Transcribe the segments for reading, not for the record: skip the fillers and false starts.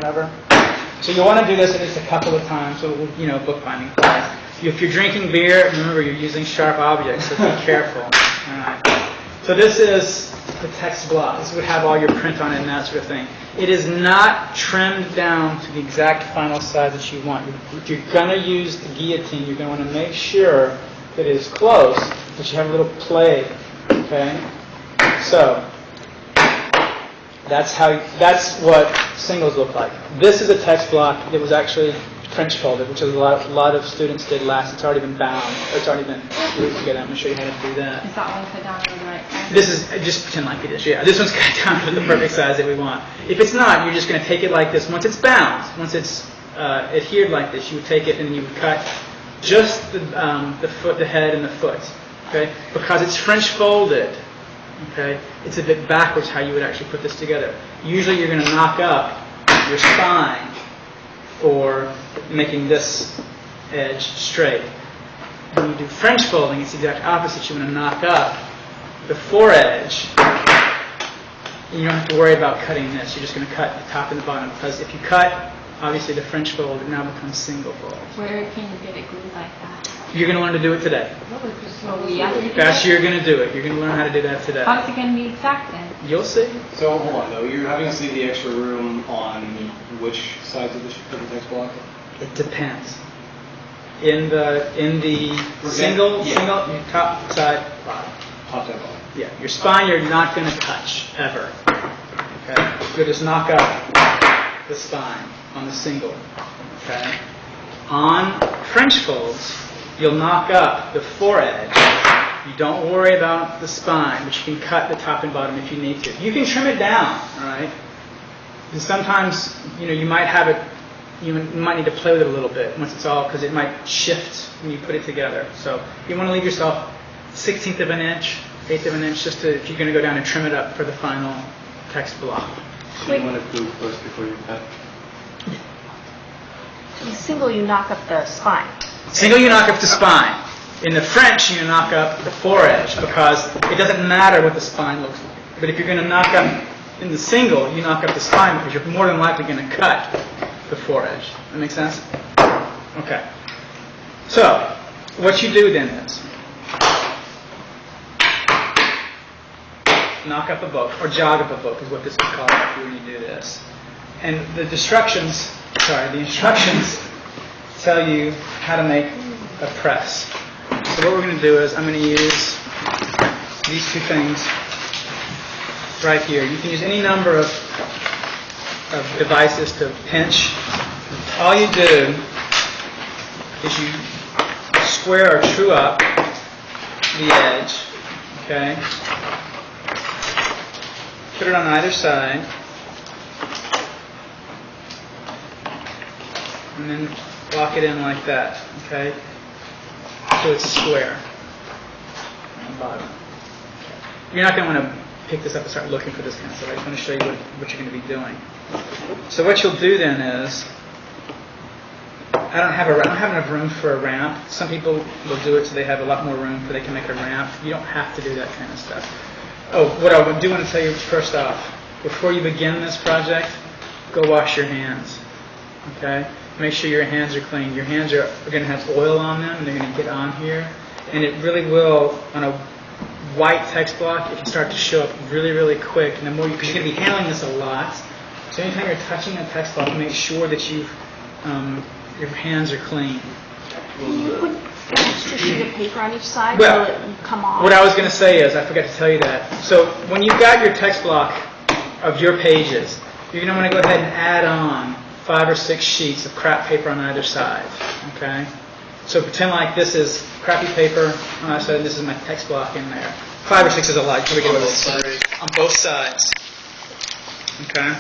whatever. So you want to do this at least a couple of times, so you know, bookbinding class. If you're drinking beer, remember you're using sharp objects, so be careful. All right. So this is the text block. This would have all your print on it and that sort of thing. It is not trimmed down to the exact final size that you want. If you're going to use the guillotine, you're going to want to make sure that it is close, but you have a little play. Okay? So that's what singles look like. This is a text block that was actually French folded, which is a lot of students did last. It's already been bound. Or it's already been glued together. I'm going to show you how to do that. Is that one cut down to the right size? This is, just pretend like it is. Yeah, this one's cut down to the perfect size that we want. If it's not, you're just going to take it like this. Once it's bound, once it's adhered like this, you would take it and you would cut just the foot, the head, and the foot. Okay, because it's French folded. Okay, it's a bit backwards how you would actually put this together. Usually, you're going to knock up your spine for making this edge straight. When you do French folding, it's the exact opposite. You want to knock up the foredge. And you don't have to worry about cutting this. You're just going to cut the top and the bottom. Because if you cut, obviously, the French fold, it now becomes single fold. Where can you get it glued like that? You're going to learn to do it today. You're going to do it. You're going to learn how to do that today. How's it going to be exact then? You'll see. So hold on though, you're having us leave the extra room on which sides of the text block? It depends. In the single, your top side, bottom. Top side bottom. Yeah, your spine you're not going to touch ever. Okay, you'll just knock up the spine on the single. Okay, on French folds, you'll knock up the foredge. You don't worry about the spine, but you can cut the top and bottom if you need to. You can trim it down, all right? And sometimes, you know, you might have it. You might need to play with it a little bit once it's all, because it might shift when you put it together. So you want to leave yourself 1/16 of an inch, 1/8 of an inch, just to, if you're going to go down and trim it up for the final text block. So you want to glue first before you cut? In single, you knock up the spine. Single, you knock up the spine. In the French, you knock up the foredge, because it doesn't matter what the spine looks like. But if you're going to knock up in the single, you knock up the spine because you're more than likely going to cut the foredge. That make sense? Okay. So, what you do then is knock up a book, or jog up a book is what this is called when you do this. And the instructions tell you how to make a press. So what we're going to do is I'm going to use these two things right here. You can use any number of devices to pinch. All you do is you square or true up the edge, okay? Put it on either side, and then lock it in like that, okay? So it's square on the bottom. You're not going to want to pick this up and start looking for this kind of stuff. I just want to show you what you're going to be doing. So what you'll do then is, I don't have enough room for a ramp. Some people will do it so they have a lot more room so they can make a ramp. You don't have to do that kind of stuff. Oh, what I do want to tell you first off, before you begin this project, go wash your hands. Okay? Make sure your hands are clean. Your hands are going to have oil on them, and they're going to get on here. And it really will, on a white text block, it can start to show up really, really quick. And the more, because you're going to be handling this a lot, so anytime you're touching a text block, make sure that your hands are clean. Can you put an extra sheet of paper on each side Well, so it will come off? What I was going to say is, I forgot to tell you that. So when you've got your text block of your pages, you're going to want to go ahead and add on 5 or 6 sheets of crap paper on either side. Okay? So pretend like this is crappy paper on either side, and this is my text block in there. 5 or 6 is a lot. On both sides? On both sides. Okay?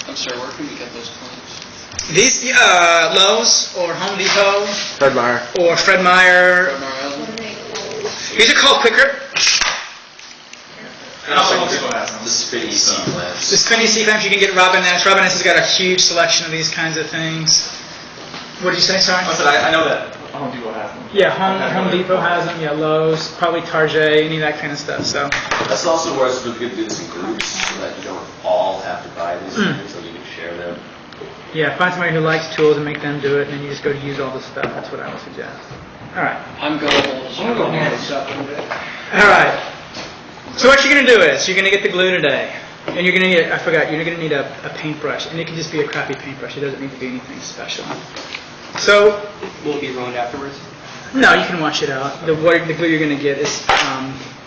I'm sorry, where can we get those clothes? These, Lowe's or Home Depot. Fred Meyer. Or Fred Meyer. These are called Quicker. The spinny C-clamps. The spinny C-clamps, you can get Robin Ness. Robin Ness has got a huge selection of these kinds of things. What did you say, sorry? I said I know that Home Depot has them. Yeah, Home Depot has them. Yeah, Lowe's, probably Target, any of that kind of stuff. So that's also where it's really good to do this in groups, so that you don't all have to buy these things, so you can share them. Yeah, find somebody who likes tools and make them do it, and then you just go to use all the stuff. That's what I would suggest. All right. I'm gullible. I'm gonna go home and stuff in a bit. All right. So what you're going to do is you're going to get the glue today, and you're going to need, I forgot, you're going to need a paintbrush, and it can just be a crappy paintbrush. It doesn't need to be anything special. So, Will it be ruined afterwards? no, you can wash it out. The glue you're going to get is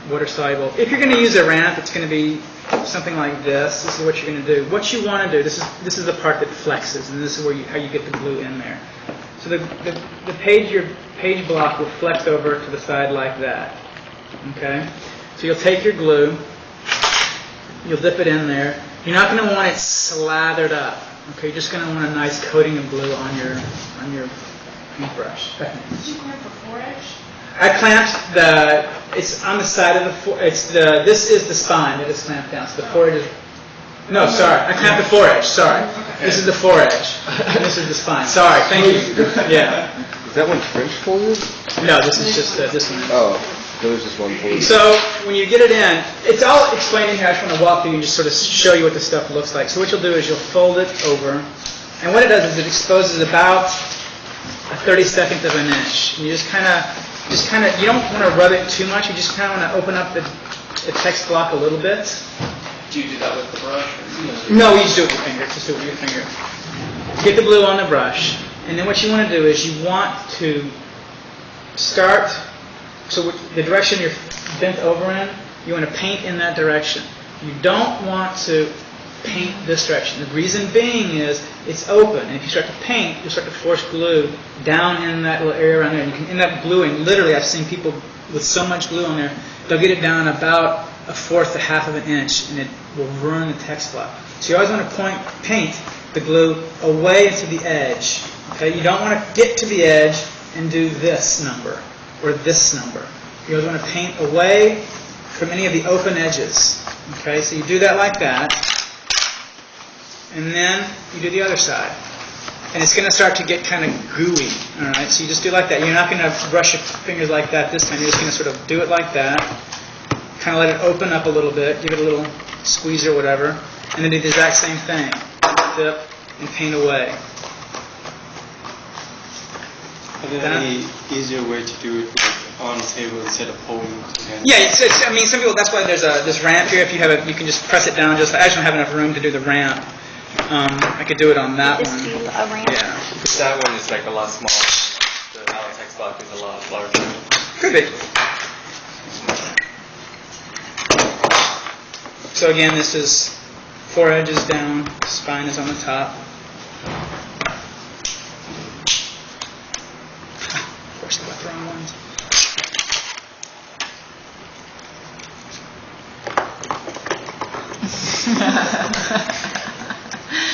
water soluble. If you're going to use a ramp, it's going to be something like this. This is what you're going to do. What you want to do, this is the part that flexes, and this is where how you get the glue in there. So your page block will flex over to the side like that. Okay? So you'll take your glue, you'll dip it in there. You're not going to want it slathered up. Okay? You're just going to want a nice coating of glue on your paintbrush. Did you clamp a 4-inch? I clamped it's on the side of this is the spine that is clamped down. So the 4-edge is, no, sorry. I clamped the 4-edge, sorry. This is the 4-edge. And this is the spine. Sorry, thank you. Yeah. Is that one French folded? No, this is just this one. Oh, there was just one folded. So when you get it in, it's all explained in here. I just want to walk through and just sort of show you what the stuff looks like. So what you'll do is you'll fold it over, and what it does is it exposes about a 32nd of an inch. And you just kind of, you don't want to rub it too much. You just kind of want to open up the text block a little bit. Do you do that with the brush? No, you just do it with your finger. Just do it with your finger. Get the glue on the brush, and then what you want to do is you want to start. So the direction you're bent over in, you want to paint in that direction. You don't want to paint this direction. The reason being is it's open, and if you start to paint, you'll start to force glue down in that little area around there. And you can end up gluing. Literally, I've seen people with so much glue on there, they'll get it down about a fourth to half of an inch, and it will ruin the text block. So you always want to paint the glue away to the edge. Okay, you don't want to get to the edge and do this number or this number. You always want to paint away from any of the open edges. Okay, so you do that like that, and then you do the other side. And it's going to start to get kind of gooey. All right, so you just do like that. You're not going to brush your fingers like that this time. You're just going to sort of do it like that. Kind of let it open up a little bit. Give it a little squeeze or whatever. And then do the exact same thing. Dip and paint away. Are there any easier way to do it on the table instead of holding it hand? Yeah, I mean, some people. That's why there's this ramp here. If you have it, you can just press it down. I just don't have enough room to do the ramp. I could do it on that Just one. do a ramp. Yeah, That one is like a lot smaller. The text block is a lot larger. could be. So again, this is 4 edges down. Spine is on the top. Of course, I got the wrong ones.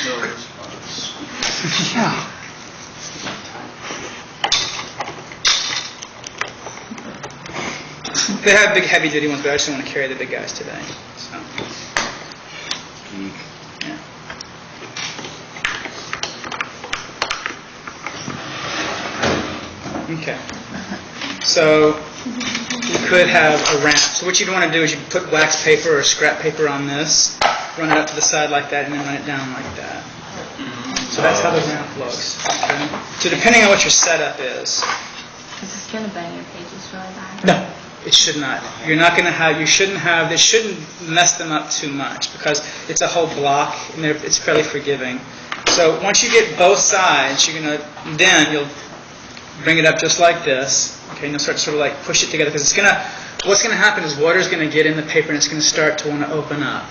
No response. Yeah. They have big heavy duty ones, but I just don't want to carry the big guys today. So. Yeah. Okay. So you could have a ramp. So what you'd want to do is you put wax paper or scrap paper on this, run it up to the side like that, and then run it down like that. So that's how the ramp looks. Okay? So depending on what your setup is. Is this going to bend your pages really bad? No, it should not. You're not going to have. You shouldn't have. This shouldn't mess them up too much because it's a whole block and it's fairly forgiving. So once you get both sides, then you'll bring it up just like this. Okay, and you'll start to sort of like push it together because what's going to happen is water's going to get in the paper and it's going to start to want to open up.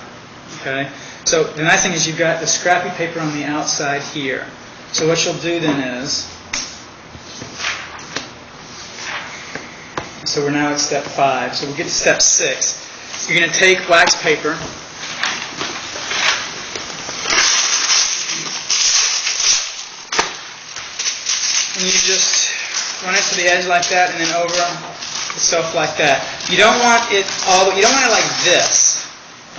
Okay, so the nice thing is you've got the scrappy paper on the outside here. So what you'll do then is. So we're now at step 5. So we'll get to step 6. You're going to take wax paper. And you just run it to the edge like that and then over itself like that. You don't want it like this.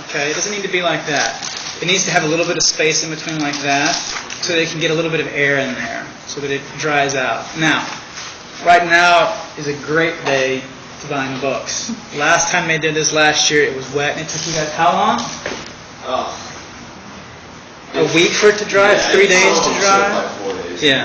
Okay? It doesn't need to be like that. It needs to have a little bit of space in between like that so that it can get a little bit of air in there so that it dries out. Now, right now is a great day to bind books. Last time they did this last year, it was wet, and it took you guys how long? Oh. a week for it to dry, 3 days to dry? Yeah.